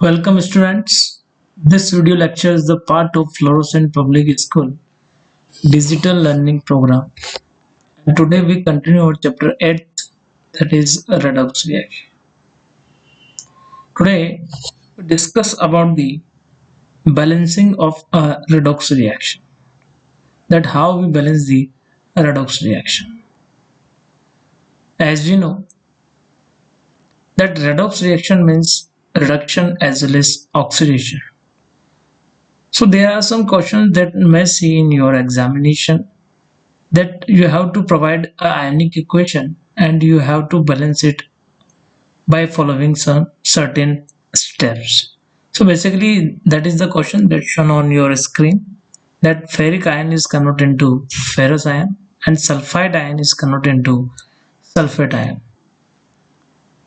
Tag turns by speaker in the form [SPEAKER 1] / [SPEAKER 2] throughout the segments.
[SPEAKER 1] Welcome students. This video lecture is the part of Fluorescent Public School Digital Learning Program. And today we continue our chapter 8, that is redox reaction. Today we discuss about the balancing of a redox reaction. That how we balance the redox reaction. As we know that redox reaction means reduction as well as oxidation. So there are some questions that may see in your examination that you have to provide an ionic equation and you have to balance it by following some certain steps. So basically that is the question that's shown on your screen, that ferric ion is converted into ferrous ion and sulfide ion is converted into sulfate ion.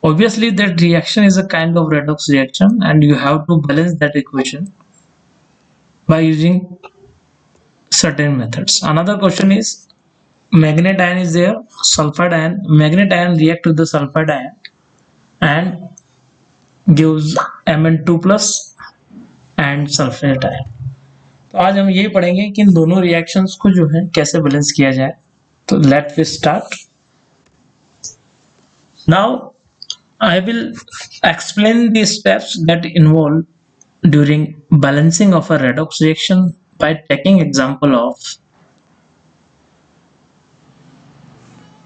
[SPEAKER 1] Obviously that reaction is a kind of redox reaction and you have to balance that equation by using certain methods. Another question is magnet ion is there, sulfide ion. Magnet ion react with the sulfide ion and gives Mn2 plus and sulfate ion. तो आज हम ये पढ़ेंगे कि इन दोनों reactions को जो है कैसे बैलेंस किया जाए. तो let we start. Now I will explain the steps that involved during balancing of a redox reaction by taking example of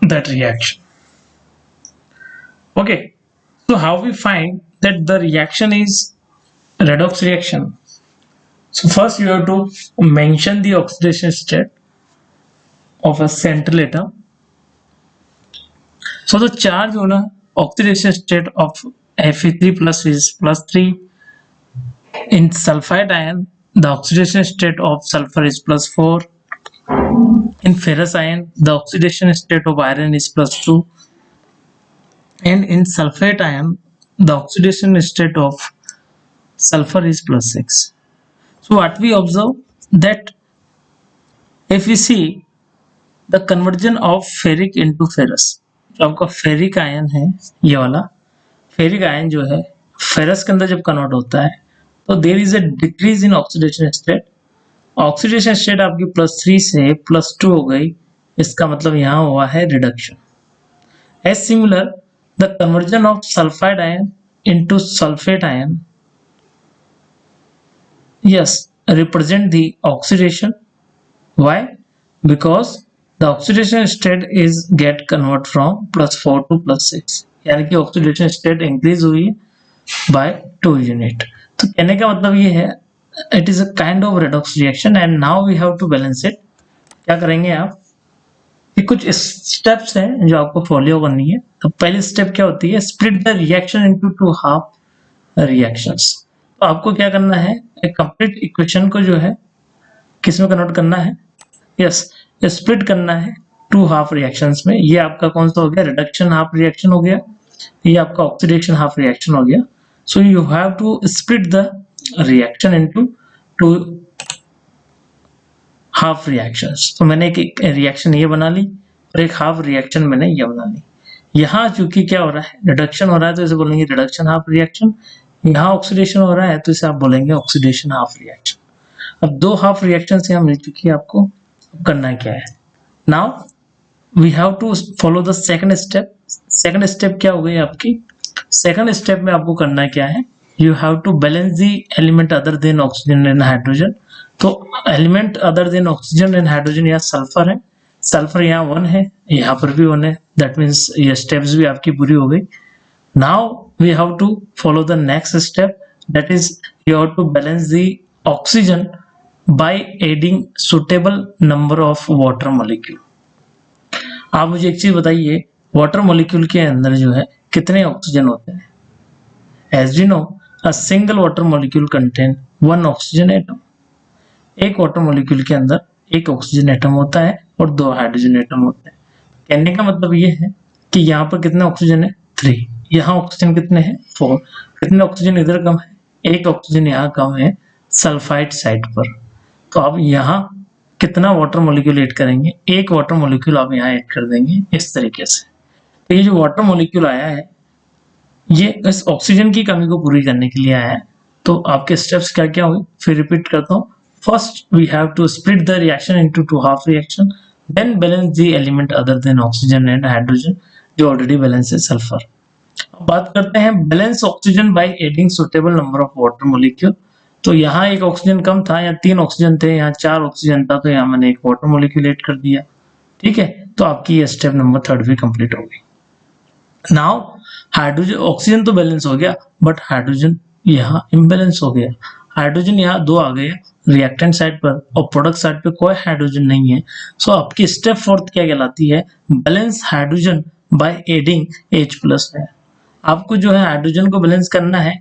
[SPEAKER 1] that reaction. Okay, so how we find that the reaction is redox reaction? So first you have to mention the oxidation state of a central atom. So the charge on a oxidation state of Fe3 plus is +3. In sulfide ion, the oxidation state of sulfur is +4. In ferrous ion, the oxidation state of iron is +2. And in sulfate ion, the oxidation state of sulfur is +6. So what we observe that if we see the conversion of ferric into ferrous, जो आपका ferric ion है ये वाला ferric ion जो है ferrous के अंदर जब कन्वर्ट होता है तो there is a decrease in oxidation state. Oxidation state आपकी +3 से +2 हो गई, इसका मतलब यहाँ हुआ है reduction. As similar the conversion of sulphide ion into sulphate ion yes represent the oxidation. Why? Because the oxidation state is get convert from +4 to +6, यानी कि ऑक्सीडेशन स्टेट इंक्रीज हुई by 2 यूनिट. तो कहने का मतलब ये है it is a kind of redox reaction and now we have to balance it. क्या करेंगे आप कि कुछ स्टेप्स हैं जो आपको फॉलो करनी है. तो पहली स्टेप क्या होती है, split the reaction into 2 half reactions. तो आपको क्या करना है, एक कंप्लीट इक्वेशन को जो है किस में कन्वर्ट करना है, यस स्प्लिट करना है 2 हाफ रिएक्शंस में. ये आपका कौन सा हो गया, रिडक्शन हाफ रिएक्शन हो गया, ये आपका ऑक्सीडेशन हाफ रिएक्शन हो गया. So you have to split the reaction into 2 half reactions. तो मैंने एक रिएक्शन ये बना ली और एक हाफ रिएक्शन मैंने ये बना ली. यहाँ चूंकि क्या हो रहा है, रिडक्शन हो रहा है तो इसे बोलेंगे रिडक्शन हाफ रिएक्शन. यहाँ ऑक्सीडेशन हो रहा है तो इसे आप बोलेंगे ऑक्सीडेशन हाफ रिएक्शन. अब 2 हाफ रिएक्शन यहाँ मिल चुकी है, आपको करना क्या है. Now we have to follow the second step. Second step क्या हो गई आपकी, सेकंड स्टेप में आपको करना क्या है, you have to balance the element other than oxygen and hydrogen. तो element other than oxygen and hydrogen यहाँ सल्फर है, सल्फर यहाँ 1 है, यहाँ पर भी 1 है, दैट मीन्स ये स्टेप्स भी आपकी पूरी हो गई. Now we have to follow the next step, that is you have to balance the oxygen by adding suitable number of water molecule. आप मुझे एक चीज बताइए, वाटर मॉलिक्यूल के अंदर जो है कितने ऑक्सीजन होते हैं. As we know, a single water molecule contain 1 oxygen atom. एक वाटर मॉलिक्यूल के अंदर एक ऑक्सीजन एटम होता है और 2 हाइड्रोजन एटम होते हैं. कहने का मतलब ये है कि यहाँ पर कितने ऑक्सीजन है, 3. यहाँ ऑक्सीजन कितने हैं, 4. कितने ऑक्सीजन इधर कम है, 1 ऑक्सीजन यहाँ कम है सल्फाइड साइड पर. तो आप यहाँ कितना वाटर मॉलिक्यूल ऐड करेंगे, 1 वाटर मॉलिक्यूल आप यहाँ ऐड कर देंगे इस तरीके से. तो ये जो वाटर मॉलिक्यूल आया है ये इस ऑक्सीजन की कमी को पूरी करने के लिए आया है. तो आपके स्टेप्स क्या क्या हुए फिर रिपीट करता हूँ। First we have to split the reaction into two half reaction, then balance the element other than oxygen and hydrogen जो ऑलरेडी बैलेंस है सल्फर। बात करते हैं balance oxygen by adding suitable number of water molecule. तो यहाँ एक oxygen कम था, यहाँ 3 ऑक्सीजन थे, यहाँ 4 ऑक्सीजन था, तो यहाँ मैंने एक वाटर मॉलिक्यूल ऐड कर दिया। ठीक है, तो आपकी ये स्टेप नंबर 3 भी कंप्लीट हो गई। नाउ हाइड्रोजन ऑक्सीजन तो बैलेंस हो गया, बट हाइड्रोजन यहाँ इम्बैलेंस हो गया। हाइड्रोजन यहाँ 2 आ गए रिएक्टेंट साइड पर और प्रोडक्ट साइड पे कोई हाइड्रोजन नहीं है। सो आपकी स्टेप 4 क्या कहलाती है, balance hydrogen by adding H+ है। आपको जो है हाइड्रोजन को बैलेंस करना है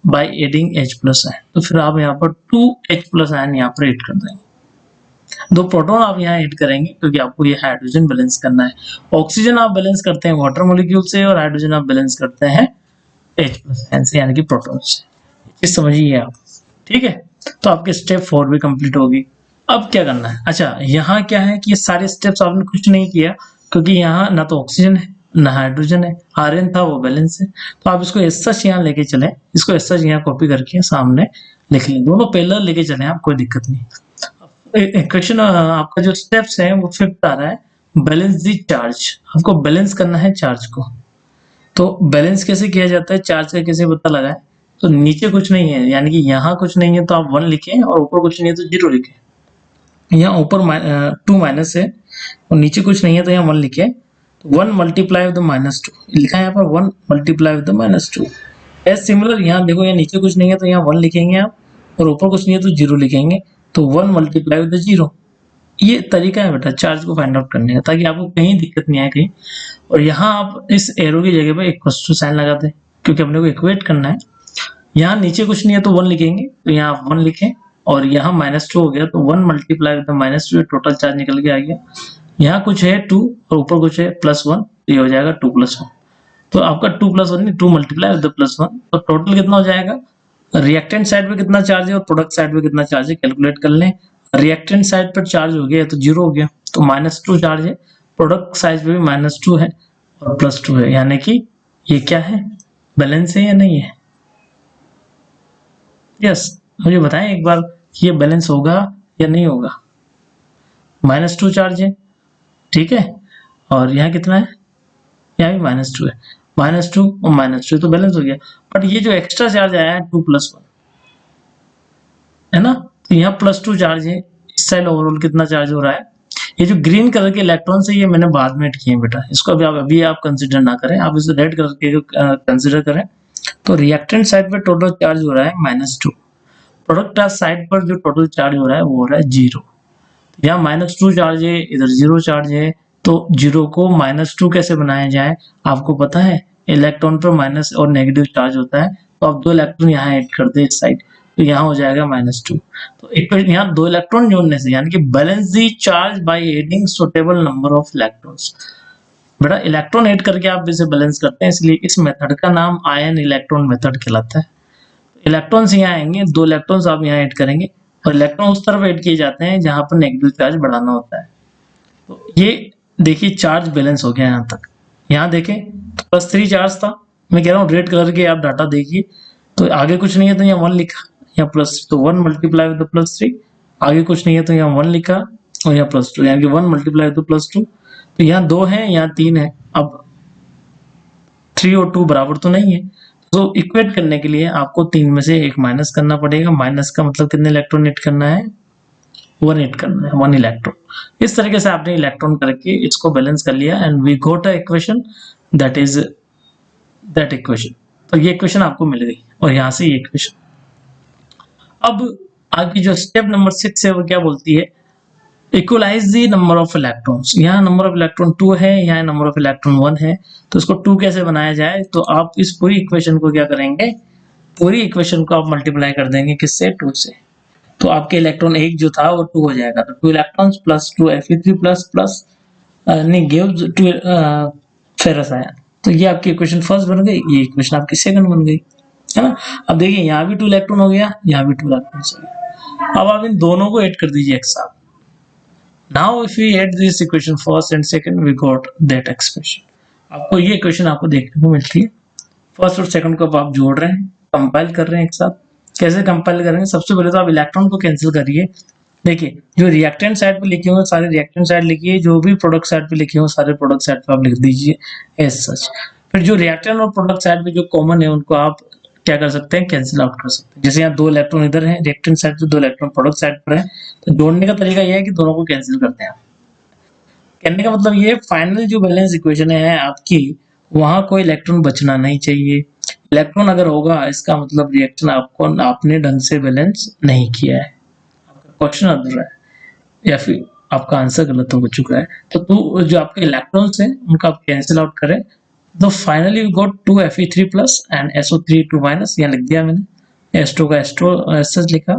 [SPEAKER 1] बाय एडिंग H+ है, तो फिर आप यहाँ पर 2H+ आयन यहाँ पर ऐड कर देंगे। 2 प्रोटॉन आप यहाँ ऐड करेंगे क्योंकि आपको ये हाइड्रोजन बैलेंस करना है। ऑक्सीजन आप बैलेंस करते हैं वाटर मॉलिक्यूल से और हाइड्रोजन आप बैलेंस करते हैं H+ आयन से यानी कि प्रोटॉन से। चीज समझिए आप। ठीक है, तो आपके स्टेप 4 भी कंप्लीट होगी। अब क्या करना है, अच्छा यहाँ क्या है कि ये सारे स्टेप्स आपने कुछ नहीं किया क्योंकि यहाँ ना तो ऑक्सीजन है ना हाइड्रोजन है, Rn था वो बैलेंस है। तो आप इसको एज सच यहाँ लेके चले, इसको एज सच यहाँ कॉपी करके सामने लिख लें, दोनों पैरेलल लेके चले आप, कोई दिक्कत नहीं। क्वेश्चन आपका जो स्टेप्स है वो 5th आ रहा है, बैलेंस दी चार्ज। आपको बैलेंस करना है चार्ज को। तो बैलेंस कैसे किया जाता है, चार्ज का कैसे पता लगाए, तो नीचे कुछ नहीं है यानी कि यहाँ कुछ नहीं है तो आप 1 लिखें और ऊपर कुछ नहीं है तो 0 लिखें। यहाँ ऊपर 2 माइनस है और नीचे कुछ नहीं है तो यहाँ 1 लिखें। 1 मल्टीप्लाई विद -2 लिखा है यहाँ पर, 1 मल्टीप्लाई विद -2। एज सिमिलर यहाँ देखो, यहाँ नीचे कुछ नहीं है तो यहाँ 1 लिखेंगे आप और ऊपर कुछ नहीं है तो 0 लिखेंगे, तो 1 मल्टीप्लाई विद 0। ये तरीका है बेटा चार्ज को फाइंड आउट करने का, ताकि आपको कहीं दिक्कत नहीं आए कहीं। और यहाँ आप इस एरो की जगह पे इक्वल्स टू साइन लगा दें क्योंकि अपने को इक्वेट करना है। यहाँ नीचे कुछ नहीं है तो 1 लिखेंगे, तो यहाँ आप 1 लिखें और यहाँ -2 हो गया तो 1 मल्टीप्लाई विद -2, टोटल चार्ज निकल के आ गया। यहाँ कुछ है 2 और ऊपर कुछ है +1, ये हो जाएगा 2 + 1। तो आपका 2 + 1 नहीं, 2 मल्टीप्लाई विद +1, तो टोटल कितना हो जाएगा, रिएक्टेंट साइड पे कितना चार्ज है और प्रोडक्ट साइड पे कितना चार्ज है कैलकुलेट कर लें। रिएक्टेंट साइड पर चार्ज हो गया तो 0 हो गया, तो -2 चार्ज है, प्रोडक्ट साइड पे भी -2 है और +2 है, यानी कि ये क्या है, बैलेंस है या नहीं है। यस, मुझे बताएं एक बार ये बैलेंस होगा या नहीं होगा। -2 चार्ज है, ठीक है, और यहाँ कितना है, यहाँ भी -2 है, -2 और -2 तो बैलेंस हो गया। बट ये जो एक्स्ट्रा चार्ज आया है 2 + 1 है ना, तो यहाँ +2 चार्ज है। इस साइड ओवरऑल कितना चार्ज हो रहा है, ये जो ग्रीन कलर के इलेक्ट्रॉन है ये मैंने बाद में ऐड किए बेटा, इसको अभी आप कंसिडर ना करें, आप इसे रेड कलर के कंसिडर करें। तो रिएक्टेंट साइड पे टोटल चार्ज हो रहा है -2, प्रोडक्ट साइड पर जो टोटल चार्ज हो रहा है वो हो रहा है 0। यहाँ -2 चार्ज है, इधर 0 चार्ज है, तो 0 को -2 कैसे बनाया जाए आपको पता है, इलेक्ट्रॉन पर माइनस और नेगेटिव चार्ज होता है, तो आप 2 इलेक्ट्रॉन यहाँ ऐड कर दे इस साइड, तो यहाँ हो जाएगा -2। तो एक यहाँ 2 इलेक्ट्रॉन जोड़ने से यानी कि balance the charge by adding suitable number of electrons. बेटा इलेक्ट्रॉन ऐड करके आप इसे बैलेंस करते हैं, इसलिए इस मेथड का नाम आयन इलेक्ट्रॉन मेथड कहलाता है। इलेक्ट्रॉन्स यहाँ आएंगे, 2 इलेक्ट्रॉन्स आप यहाँ ऐड करेंगे और इलेक्ट्रॉन उस तरफ ऐड किए जाते हैं जहां पर नेगेटिव चार्ज बढ़ाना होता है। तो ये देखिए चार्ज बैलेंस हो गया यहाँ तक। यहाँ देखें तो +3 चार्ज था, मैं कह रहा हूँ रेड कलर के आप डाटा देखिए, तो आगे कुछ नहीं है तो यहाँ 1 लिखा, यहाँ प्लस, तो 1 मल्टीप्लाई विद +3, आगे कुछ नहीं है तो यहाँ 1 लिखा और यहाँ +2, यानी कि 1 मल्टीप्लाई विद +2, तो यहाँ 2 है यहाँ 3 है। अब 3 और 2 बराबर तो नहीं है, तो इक्वेट करने के लिए आपको 3 में से एक माइनस करना पड़ेगा। माइनस का मतलब कितने इलेक्ट्रॉन ऐड करना है, 1 ऐड करना है, 1 इलेक्ट्रॉन। इस तरीके से आपने इलेक्ट्रॉन करके इसको बैलेंस कर लिया and we got a equation that is that equation. तो ये इक्वेशन आपको मिल गई और यहाँ से ये इक्वेशन। अब आगे जो स्टेप नंबर 6 है वो क्या बोलती है, equalize the number of electrons. यहाँ नंबर ऑफ इलेक्ट्रॉन 2 है, यहाँ नंबर ऑफ इलेक्ट्रॉन 1 है, तो इसको 2 कैसे बनाया जाए, तो आप इस पूरी इक्वेशन को क्या करेंगे, पूरी इक्वेशन को आप मल्टीप्लाई कर देंगे किससे, 2 से। तो आपके इलेक्ट्रॉन 1 जो था वो 2 हो जाएगा, तो 2 इलेक्ट्रॉन्स प्लस 2 Fe3 प्लस नहीं गिव्स 2 फेरस आयन। तो ये आपकी इक्वेशन फर्स्ट बन गई, ये इक्वेशन आपकी सेकंड बन गई, है ना। अब देखिए यहाँ भी 2 इलेक्ट्रॉन हो गया, यहाँ भी 2 इलेक्ट्रॉन हो गया। अब आप इन दोनों को ऐड कर दीजिए एक साथ। Now if we add this equation first and second, we got that expression। आपको ये इक्वेशन आपको देखने को मिलती है, फर्स्ट और सेकंड को आप जोड़ रहे हैं, कंपाइल कर रहे हैं एक साथ, कैसे कंपाइल करेंगे? सबसे पहले तो आप इलेक्ट्रॉन को कैंसिल करिए। देखिए जो रिएक्टेंट साइड पे लिखे हुए सारे रिएक्टेंट साइड लिखिए, जो भी प्रोडक्ट साइड पे लिखे हुए सारे प्रोडक्ट साइड पे आप लिख दीजिए एज सच। फिर जो रिएक्टेंट और प्रोडक्ट साइड पे जो कॉमन है उनको आप क्या कर सकते हैं, कैंसिल आउट कर सकते हैं। जैसे यहाँ 2 इलेक्ट्रॉन इधर है रिएक्टेंट साइड पे, 2 इलेक्ट्रॉन प्रोडक्ट साइड पर है, तो जोड़ने का तरीका यह है कि दोनों को कैंसिल करते हैं। कहने का मतलब ये फाइनल जो बैलेंस इक्वेशन है आपकी, वहां कोई इलेक्ट्रॉन बचना नहीं चाहिए। इलेक्ट्रॉन अगर होगा इसका मतलब रिएक्शन आपको आपने ढंग से बैलेंस नहीं किया है, आपका क्वेश्चन अधूरा है या फिर आपका आंसर गलत हो चुका है। तो जो आपके इलेक्ट्रॉन्स हैं उनका आप कैंसिल आउट करें, तो finally we got 2Fe3 plus and SO3 2 minus, यहाँ लिख दिया मैंने, S2 का S2 लिखा,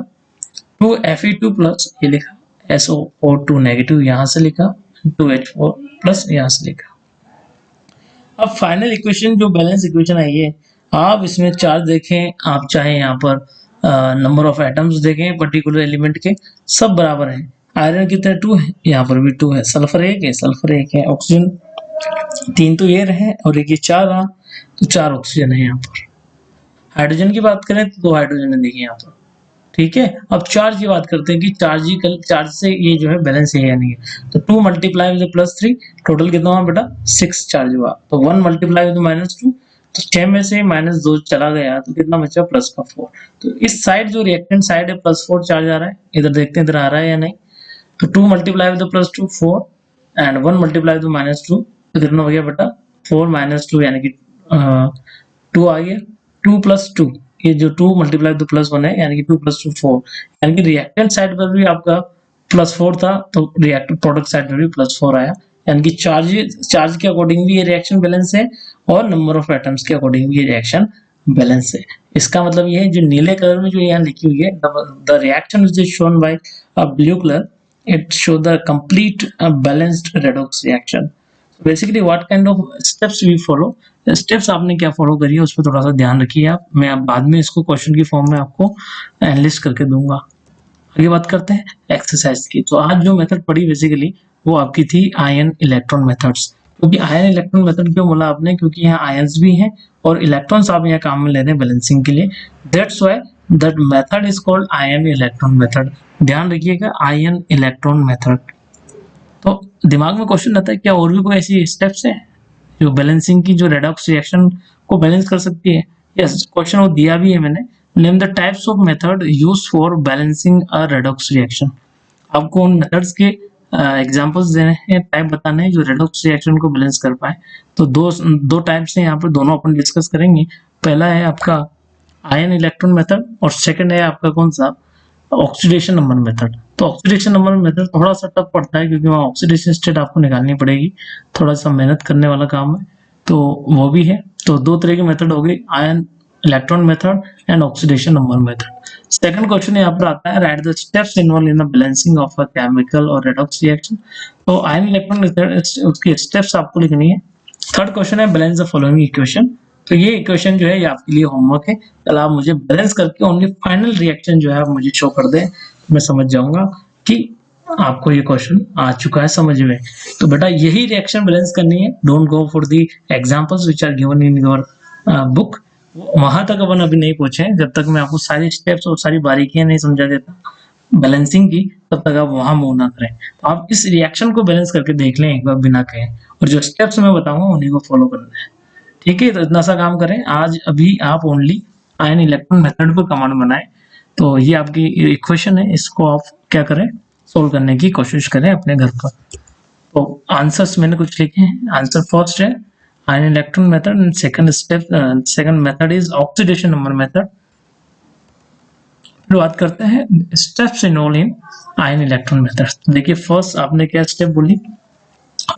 [SPEAKER 1] 2Fe2 प्लस ये लिखा, SO4 2 नेगेटिव यहाँ से लिखा, 2H4 प्लस यहाँ से लिखा। अब फाइनल इक्वेशन जो बैलेंस इक्वेशन है ये, आप इसमें चार्ज देखें, आप चाहे यहाँ पर नंबर ऑफ एटम्स देखें पर्टिकुलर एलिमेंट के, सब बराबर है। आयरन कितने 2 है, यहाँ पर भी 2 है, सल्फर 1 है, सल्फर 1 है, ऑक्सीजन 3 तो ये रहे और एक ये 4 रहा, तो 4 ऑक्सीजन है यहाँ पर। हाइड्रोजन की बात करें तो 2 हाइड्रोजन है देखिए यहाँ पर, ठीक है। अब चार्ज की बात करते हैं कि चार्ज से ये जो है बैलेंस है या नहीं है। तो 2 मल्टीप्लाई विद +3 टोटल कितना हुआ बेटा 6 चार्ज हुआ, तो 1 मल्टीप्लाई विद -2 तो 6 में से -2 चला गया तो कितना बचा +4। तो इस साइड जो रिएक्टेंट साइड है +4 चार्ज आ रहा है, इधर देखते हैं इधर आ रहा है या नहीं। तो 2 multiply with +2 4 and 1 multiply with -2 तो कितना हो गया बेटा 4 -2 यानी कि 2 आ गया, 2 + 2 ये जो 2 मल्टीप्लाई तो +1 है यानी कि 2 + 2 4, यानी कि रिएक्टेंट साइड पर भी आपका +4 था तो रिएक्टिव प्रोडक्ट साइड पर भी +4 आया, यानी कि चार्ज के अकॉर्डिंग भी ये रिएक्शन बैलेंस है और नंबर ऑफ एटम्स के अकॉर्डिंग भी ये रिएक्शन बैलेंस है। इसका मतलब ये है जो नीले कलर में जो यहाँ लिखी हुई है the reaction which is shown by a blue colour it show the complete balanced redox reaction. Basically what kind of steps we follow, steps आपने क्या फॉलो करी है उस पर थोड़ा सा ध्यान रखिए आप, मैं अब बाद में इसको क्वेश्चन की फॉर्म में आपको एनालिस्ट करके दूंगा। आगे बात करते हैं एक्सरसाइज की। तो आज जो मेथड पढ़ी बेसिकली वो आपकी थी आयन इलेक्ट्रॉन मेथड्स। क्योंकि आयन इलेक्ट्रॉन मेथड क्यों बोला आपने, क्योंकि यहाँ आयंस भी हैं और इलेक्ट्रॉन्स आप यहाँ काम में ले रहे हैं बैलेंसिंग के लिए, that's why that method is called ion electron method. ध्यान रखिएगा आयन इलेक्ट्रॉन मेथड। तो दिमाग में क्वेश्चन आता है क्या और भी कोई ऐसी स्टेप्स है जो बैलेंसिंग की जो रेडॉक्स रिएक्शन को बैलेंस कर सकती है? यस, क्वेश्चन वो दिया भी है मैंने, name the types of method used for balancing a redox reaction. आपको उन मेथड्स के एग्जांपल्स देने हैं, टाइप बताने हैं जो रेडॉक्स रिएक्शन को बैलेंस कर पाए। तो दो टाइप्स हैं यहाँ पर, दोनों अपन डिस्कस करेंगे। पहला है आपका आयन इलेक्ट्रॉन मेथड और सेकंड है आपका कौन सा ऑक्सीडेशन नंबर मेथड। तो ऑक्सीडेशन नंबर मेथड थोड़ा सा टफ पड़ता है क्योंकि वहाँ ऑक्सीडेशन स्टेट आपको निकालनी पड़ेगी, थोड़ा सा मेहनत करने वाला काम है, तो वो भी है। तो दो तरह की मेथड हो गई, ion electron method and oxidation number method. Second question यहाँ पर आता है right the steps involve in the balancing of a chemical और रेडॉक्स रिएक्शन। तो आयन इलेक्ट्रॉन मेथड उसकी स्टेप्स आपको लिखनी है। थर्ड क्वेश्चन है बैलेंस द फॉलोइंग इक्वेशन। तो ये इक्वेशन जो है ये आपके लिए होमवर्क है, कल आप मुझे बैलेंस करके ओनली फाइनल रिएक्शन जो है आप मुझे शो कर दें, मैं समझ जाऊंगा कि आपको ये क्वेश्चन आ चुका है समझ में। तो बेटा यही रिएक्शन बैलेंस करनी है, don't go for the examples which are given in your book. वहां तक अपन अभी नहीं पहुंचे जब तक मैं आपको सारी स्टेप्स और सारी बारीकियां नहीं समझा देता बैलेंसिंग की, तब तक आप वहां मूव ना करें। तो आप इस रिएक्शन को बैलेंस करके देख लें एक बार बिना कहे, और जो स्टेप्स मैं बताऊंगा उन्हीं को फॉलो करना है, ठीक है। तो इतना सा काम करें आज, अभी आप ओनली आयन इलेक्ट्रॉन मेथड पर कमांड बनाएं। तो ये आपकी इक्वेशन है, इसको आप क्या करें सोल्व करने की कोशिश करें अपने घर पर। तो आंसर्स मैंने कुछ लिखे हैं। आंसर फर्स्ट है ion electron method and second method is oxidation number method. फिर बात करते हैं steps involve in ion electron method. देखिए फर्स्ट आपने क्या स्टेप बोली,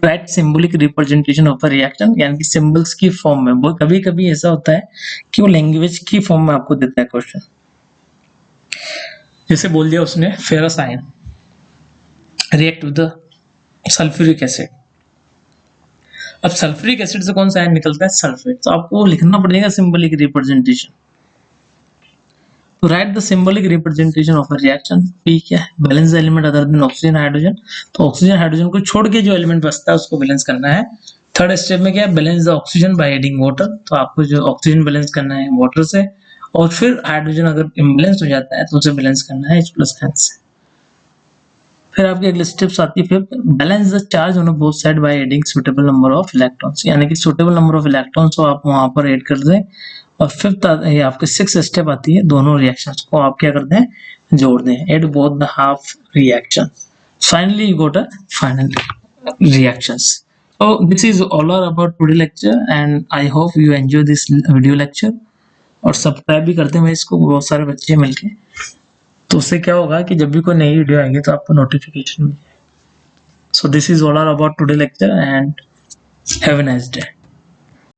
[SPEAKER 1] right symbolic representation of a reaction, यानी कि सिंबल्स की फॉर्म में। वो कभी कभी ऐसा होता है कि वो लैंग्वेज की फॉर्म में आपको देता है क्वेश्चन, जैसे बोल दिया उसने ferrous ion react with sulphuric acid. अब सल्फ्यूरिक एसिड से कौन सा आयन निकलता है सल्फेट, तो आपको लिखना पड़ेगा सिंबॉलिक रिप्रेजेंटेशन। तो right the symbolic representation of a reaction. P क्या है, balance the element other than oxygen hydrogen. तो ऑक्सीजन हाइड्रोजन को छोड़ के जो एलिमेंट बचता है उसको बैलेंस करना है। थर्ड स्टेप में क्या है, balance the oxygen by adding water. तो आपको जो ऑक्सीजन बैलेंस करना है वाटर से, और फिर हाइड्रोजन अगर इम्बैलेंस हो जाता है तो उसे बैलेंस करना है H+ से। फिर आपकी अगली स्टेप्स आती है, फिर balance the charge on both side by adding suitable number of electrons, यानी कि सुटेबल नंबर ऑफ इलेक्ट्रॉन्स को आप वहां पर ऐड कर दें। और फिफ्थ ये आपके 6 स्टेप आती है, दोनों रिएक्शंस को आप क्या करते हैं, जोड़ दें, add both the half reaction, finally you got a final reactions. So this is all about today lecture and I hope you enjoy this video lecture। और सब्सक्राइब भी करते हैं इसको बहुत सारे बच्चे मिलके, तो उससे क्या होगा कि जब भी कोई नई वीडियो आएगी तो आपको नोटिफिकेशन मिल जाएगा। So this is all about today lecture and have a nice day।